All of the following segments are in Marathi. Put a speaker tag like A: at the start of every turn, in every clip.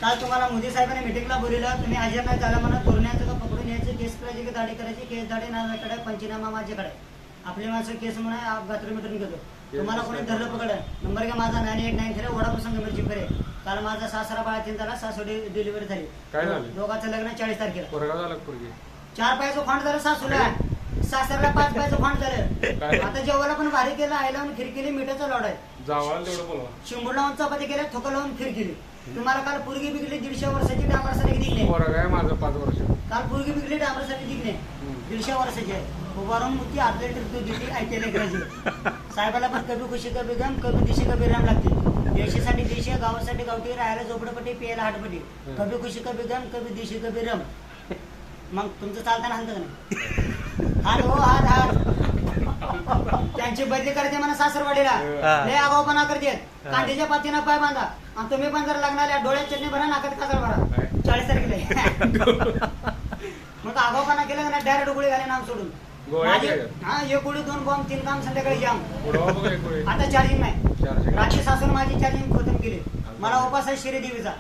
A: काल तुम्हाला मोदी साहेबांनी मिटिंगला बोलवलं, तुम्ही हजर नाही झाला म्हणून तोरण्याचं का पकडून यायचं, केस करायची की दाढी करायची, केस दाढी नावाकडे पंचनामा माझ्याकडे, आपली माणसं केस म्हणून गात्र मिटून घेतो. तुम्हाला कोणी धरलं पकड, नंबर घ्या माझा 9893 वडापासून गंभीरची फेरे. काल माझा सासरा बाळा 3 झाला, सासू डिलिव्हरी झाली.
B: काय झालं?
A: दोघांचं लग्न 40 तारखेला.
B: पोरगा झाला पोरगी?
A: 4 पायाचं खोंड झालं सासूला, सासऱ्याला 5 पायाचं खोंड झालं. आता जेवायला पण भारी केलं, आई लावून खीर केली, मिठाचा लाडू आहे.
B: जावाला तेवढं बोलवा.
A: शिंबूड लावून चपाती केल्या, थोकं लावून खीर केली. तुम्हाला काल पोरगी बिगली 150 वर्षाची, डांबरासाठी दिली.
B: पोरगा आहे माझं 5 वर्ष.
A: काल पोरगी बिगली डांबरासाठी दिली, 150 वर्षाची आहे. उभारून मुठी अर्धा लिटर दूध देते, ऐकायला करायची. साहेबाला पण कभी खुशी कभी गम, कभी दिशी कभी राम लागते. देशासाठी देशी, गावासाठी गावठी, राहायला झोपडपट्टी, प्यायला हाटपट्टी. कभी खुशी कभी गम, कभी दिशी कभी रम. मग तुमचं चालताना हलतं का नाही? हार हो हार हार. त्यांची बदली करायची म्हणा सासरवाडीला, लय आगाऊपणा करते. कांद्याच्या पातीनं पाय बांधा, आणि तुम्ही पण जर लग्नाला डोळ्यात चटणी भरा, नाकात काजळ भरा. 40 तारखेला मग आगाऊपणा केला का नाही, डायरेक्ट गोळी घाले नाव सोडून. हा, 1 गोळी 2 बॉम्ब 3 काम, संध्याकाळी जाम. आता चार्जिंग नाही. रात्री सासून माझी चार्जिंग खतम केली. मला उपास आहे शिरे देवीचा.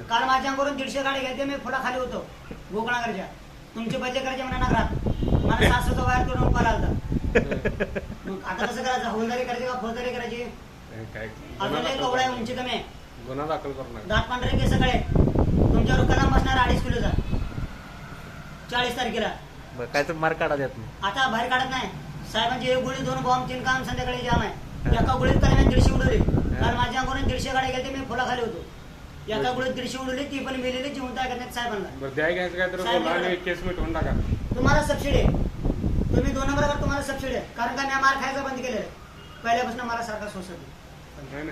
A: काल माझ्याकडून 150 गाडी घ्यायचे, मी पुढा खाली होतो गोकर्णाकडच्या. तुमची बदली करायची म्हणा नगरात, मला सासूचा बाहेर तोडून कॉल आलता. मग आता कसं करायचं, हौलदारी करायची का फौजदारी करायची? अजून एक कवडा आहे, उंची कमी आहे,
B: गुन्हा दाखल करणार.
A: दात पांढरे केस सगळे. तुमच्यावर कलम बसणार 2.5 किलोचा 40 तारखेला.
C: काय तर मार काढा देत नाही.
A: आता बाहेर काढत नाही. साहेबांची 1 गोळी 2 बॉम्ब 3 काम, संध्याकाळी जाम आहे. एका गोळीत काल मी 150 उडवली. काल माझ्याकडून 150 गाड्या गेले, मी फुला खाली होतो. एका गोळीत 150 उडवली, ती पण मेलेली, जिवंत आहे करण्यात साहेबांना.
B: द्याय घ्यायचं काय तर केस मिटवून टाका.
A: तुम्हाला सबसिडी आहे, तुम्ही 2 नंबरवर तुम्हाला सबसिडी आहे. कारण का मी मार खायचं बंद केलेलं आहे पहिल्यापासून, मला सारखा सोसत नाही.